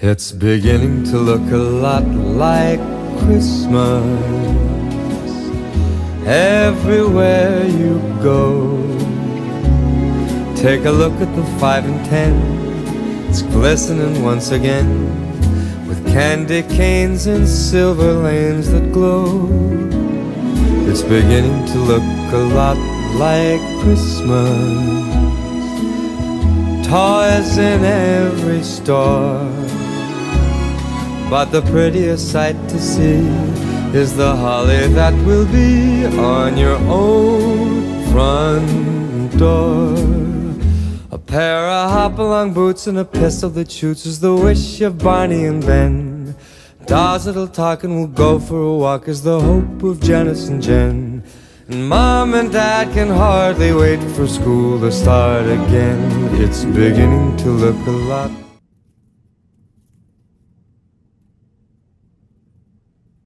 It's beginning to look a lot like Christmas everywhere you go. Take a look at the 5 and 10. It's glistening once again with candy canes and silver lanes that glow. It's beginning to look a lot like Christmas. Toys in every store, but the prettiest sight to see is the holly that will be on your own front door. A pair of hop-along boots and a pistol that shoots is the wish of Barney and Ben. Dolls that'll talk and will go for a walk is the hope of Janice and Jen. And Mom and Dad can hardly wait for school to start again. It's beginning to look a lot